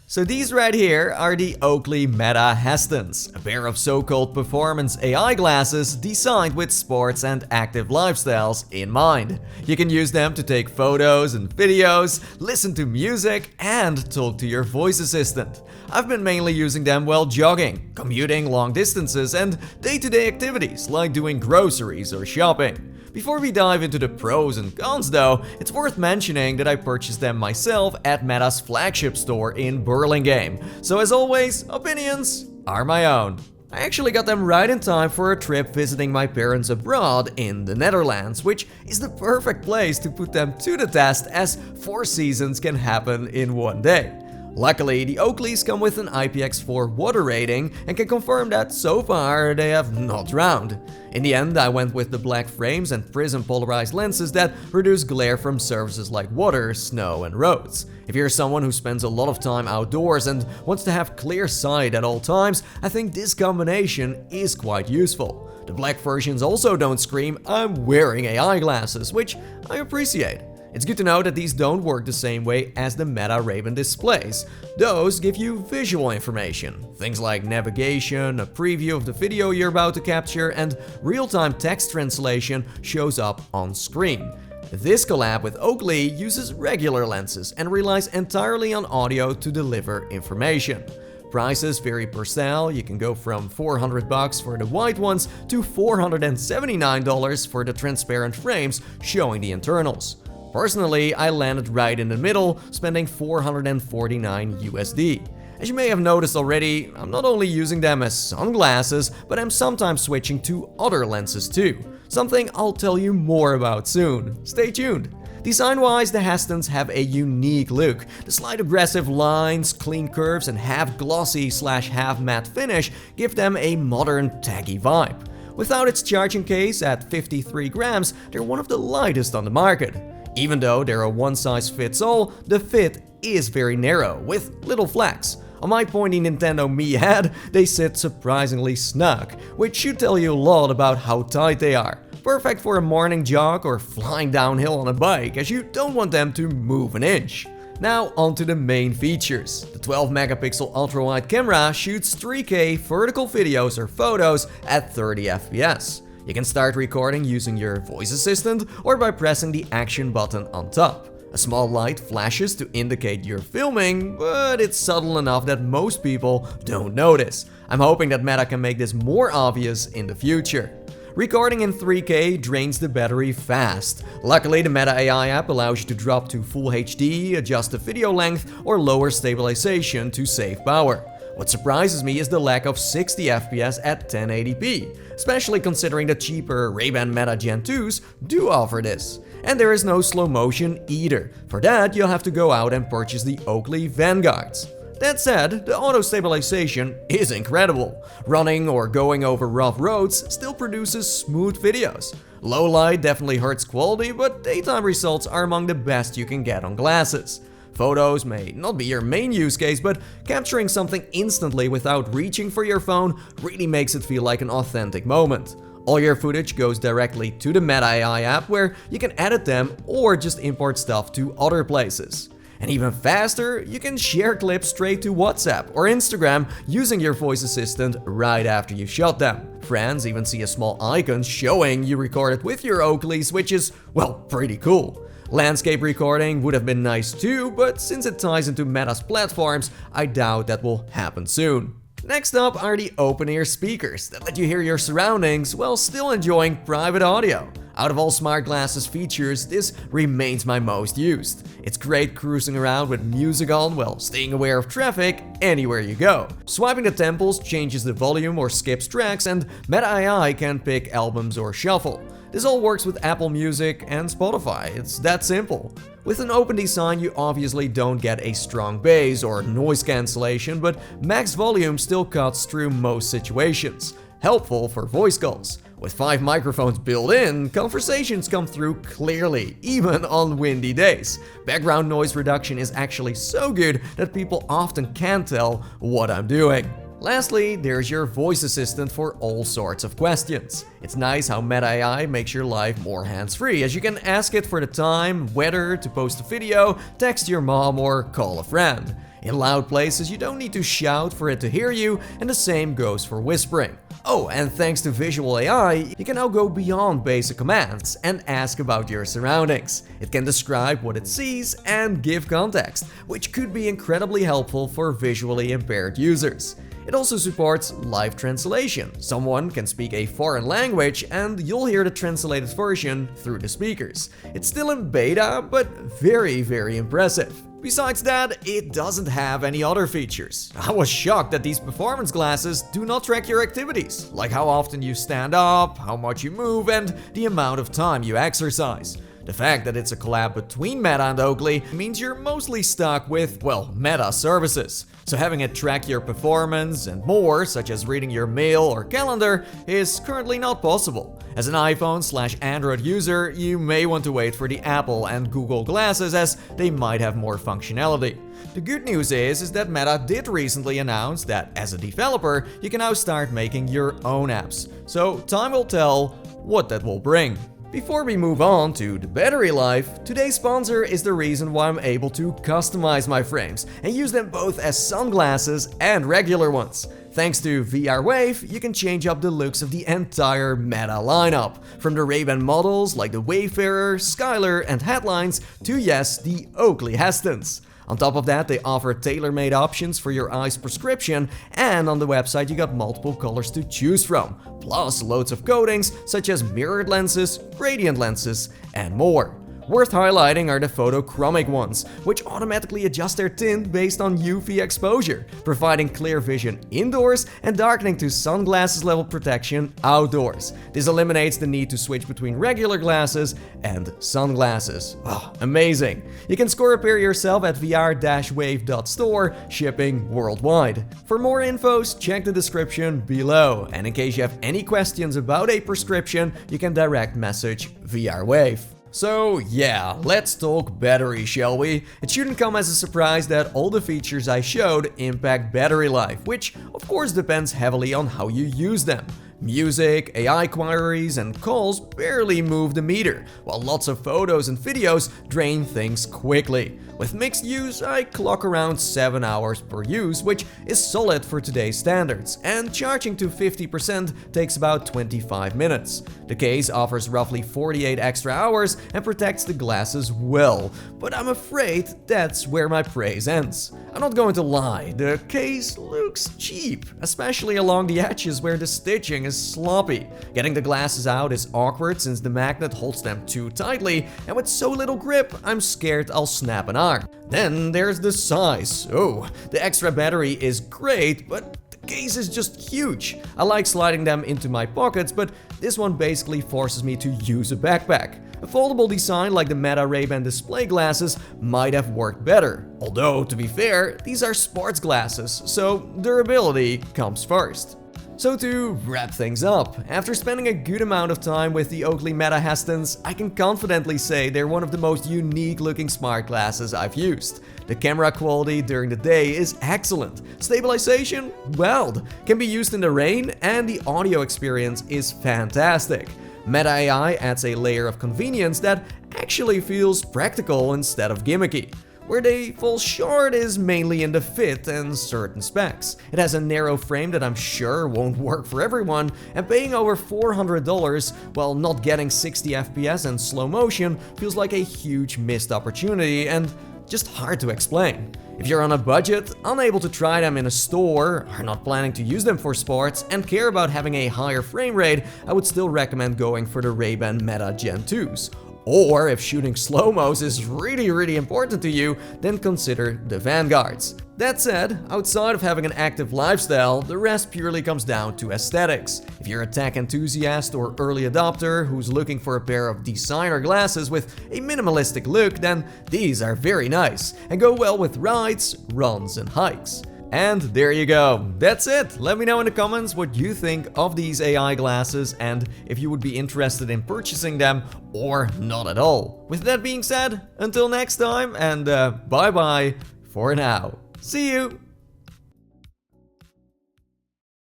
So these right here are the Oakley Meta HSTNs, a pair of so-called performance AI glasses designed with sports and active lifestyles in mind. You can use them to take photos and videos, listen to music, and talk to your voice assistant. I've been mainly using them while jogging, commuting long distances, and day-to-day activities like doing groceries or shopping. Before we dive into the pros and cons though, it's worth mentioning that I purchased them myself at Meta's flagship store in Burlingame. So as always, opinions are my own. I actually got them right in time for a trip visiting my parents abroad in the Netherlands, which is the perfect place to put them to the test as 4 seasons can happen in one day. Luckily, the Oakleys come with an IPX4 water rating and can confirm that so far they have not drowned. In the end, I went with the black frames and prism polarized lenses that reduce glare from surfaces like water, snow, and roads. If you're someone who spends a lot of time outdoors and wants to have clear sight at all times, I think this combination is quite useful. The black versions also don't scream "I'm wearing AI glasses," which I appreciate. It's good to know that these don't work the same way as the Meta Ray-Ban displays. Those give you visual information, things like navigation, a preview of the video you're about to capture, and real-time text translation shows up on screen. This collab with Oakley uses regular lenses and relies entirely on audio to deliver information. Prices vary per style. You can go from $400 for the white ones to $479 for the transparent frames showing the internals. Personally, I landed right in the middle, spending $449 USD. As you may have noticed already, I'm not only using them as sunglasses, but I'm sometimes switching to other lenses too. Something I'll tell you more about soon. Stay tuned. Design-wise, the HSTNs have a unique look. The slight aggressive lines, clean curves, and half glossy / half matte finish give them a modern, taggy vibe. Without its charging case at 53 grams, they're one of the lightest on the market. Even though they're a one-size-fits-all, the fit is very narrow, with little flex. On my pointy Nintendo Mii head, they sit surprisingly snug, which should tell you a lot about how tight they are. Perfect for a morning jog or flying downhill on a bike, as you don't want them to move an inch. Now onto the main features. The 12-megapixel ultra-wide camera shoots 3K vertical videos or photos at 30 FPS. You can start recording using your voice assistant or by pressing the action button on top. A small light flashes to indicate you're filming, but it's subtle enough that most people don't notice. I'm hoping that Meta can make this more obvious in the future. Recording in 3K drains the battery fast. Luckily, the Meta AI app allows you to drop to Full HD, adjust the video length, or lower stabilization to save power. What surprises me is the lack of 60 FPS at 1080p, especially considering the cheaper Ray-Ban Meta Gen 2s do offer this. And there is no slow motion either. For that, you'll have to go out and purchase the Oakley Vanguards. That said, the auto stabilization is incredible. Running or going over rough roads still produces smooth videos. Low light definitely hurts quality, but daytime results are among the best you can get on glasses. Photos may not be your main use case, but capturing something instantly without reaching for your phone really makes it feel like an authentic moment. All your footage goes directly to the Meta AI app where you can edit them or just import stuff to other places. And even faster, you can share clips straight to WhatsApp or Instagram using your voice assistant right after you shot them. Friends even see a small icon showing you recorded with your Oakleys, which is, well, pretty cool. Landscape recording would have been nice too, but since it ties into Meta's platforms, I doubt that will happen soon. Next up are the open-ear speakers that let you hear your surroundings while still enjoying private audio. Out of all smart glasses features, this remains my most used. It's great cruising around with music on while staying aware of traffic anywhere you go. Swiping the temples changes the volume or skips tracks, and Meta AI can pick albums or shuffle. This all works with Apple Music and Spotify, it's that simple. With an open design, you obviously don't get a strong bass or noise cancellation, but max volume still cuts through most situations. Helpful for voice calls. With 5 microphones built in, conversations come through clearly, even on windy days. Background noise reduction is actually so good that people often can't tell what I'm doing. Lastly, there's your voice assistant for all sorts of questions. It's nice how Meta AI makes your life more hands-free, as you can ask it for the time, weather, to post a video, text your mom, or call a friend. In loud places, you don't need to shout for it to hear you, and the same goes for whispering. Oh, and thanks to visual AI, you can now go beyond basic commands and ask about your surroundings. It can describe what it sees and give context, which could be incredibly helpful for visually impaired users. It also supports live translation. Someone can speak a foreign language and you'll hear the translated version through the speakers. It's still in beta, but very impressive. Besides that, it doesn't have any other features. I was shocked that these performance glasses do not track your activities, like how often you stand up, how much you move, and the amount of time you exercise. The fact that it's a collab between Meta and Oakley means you're mostly stuck with, well, Meta services. So having it track your performance and more, such as reading your mail or calendar, is currently not possible. As an iPhone/Android user, you may want to wait for the Apple and Google glasses as they might have more functionality. The good news is that Meta did recently announce that as a developer, you can now start making your own apps. So time will tell what that will bring. Before we move on to the battery life, today's sponsor is the reason why I'm able to customize my frames and use them both as sunglasses and regular ones. Thanks to VR Wave, you can change up the looks of the entire Meta lineup, from the Ray-Ban models like the Wayfarer, Skyler and Headlines to, yes, the Oakley HSTNs. On top of that, they offer tailor-made options for your eye's prescription, and on the website you got multiple colors to choose from, plus loads of coatings such as mirrored lenses, gradient lenses, and more. Worth highlighting are the photochromic ones, which automatically adjust their tint based on UV exposure, providing clear vision indoors and darkening to sunglasses level protection outdoors. This eliminates the need to switch between regular glasses and sunglasses. Oh, amazing! You can score a pair yourself at vr-wave.store, shipping worldwide. For more infos, check the description below. And in case you have any questions about a prescription, you can direct message VR Wave. So yeah, let's talk battery, shall we? It shouldn't come as a surprise that all the features I showed impact battery life, which of course depends heavily on how you use them. Music, AI queries, and calls barely move the meter, while lots of photos and videos drain things quickly. With mixed use, I clock around 7 hours per use, which is solid for today's standards, and charging to 50% takes about 25 minutes. The case offers roughly 48 extra hours and protects the glasses well, but I'm afraid that's where my praise ends. I'm not going to lie, the case looks cheap, especially along the edges where the stitching is sloppy. Getting the glasses out is awkward since the magnet holds them too tightly, and with so little grip, I'm scared I'll snap an arm. Then there's the size. Oh, the extra battery is great, but the case is just huge. I like sliding them into my pockets, but this one basically forces me to use a backpack. A foldable design like the Meta Ray-Ban display glasses might have worked better. Although, to be fair, these are sports glasses, so durability comes first. So to wrap things up, after spending a good amount of time with the Oakley Meta HSTNs, I can confidently say they're one of the most unique looking smart glasses I've used. The camera quality during the day is excellent, stabilization, well, can be used in the rain, and the audio experience is fantastic. Meta AI adds a layer of convenience that actually feels practical instead of gimmicky. Where they fall short is mainly in the fit and certain specs. It has a narrow frame that I'm sure won't work for everyone, and paying over $400 while not getting 60 FPS and slow motion feels like a huge missed opportunity and just hard to explain. If you're on a budget, unable to try them in a store, are not planning to use them for sports, and care about having a higher frame rate, I would still recommend going for the Ray-Ban Meta Gen 2s. Or if shooting slow-mos is really important to you, then consider the Vanguards. That said, outside of having an active lifestyle, the rest purely comes down to aesthetics. If you're a tech enthusiast or early adopter who's looking for a pair of designer glasses with a minimalistic look, then these are very nice and go well with rides, runs, and hikes. And there you go, that's it. Let me know in the comments what you think of these AI glasses and if you would be interested in purchasing them or not at all. With that being said, until next time, and bye bye for now. See you!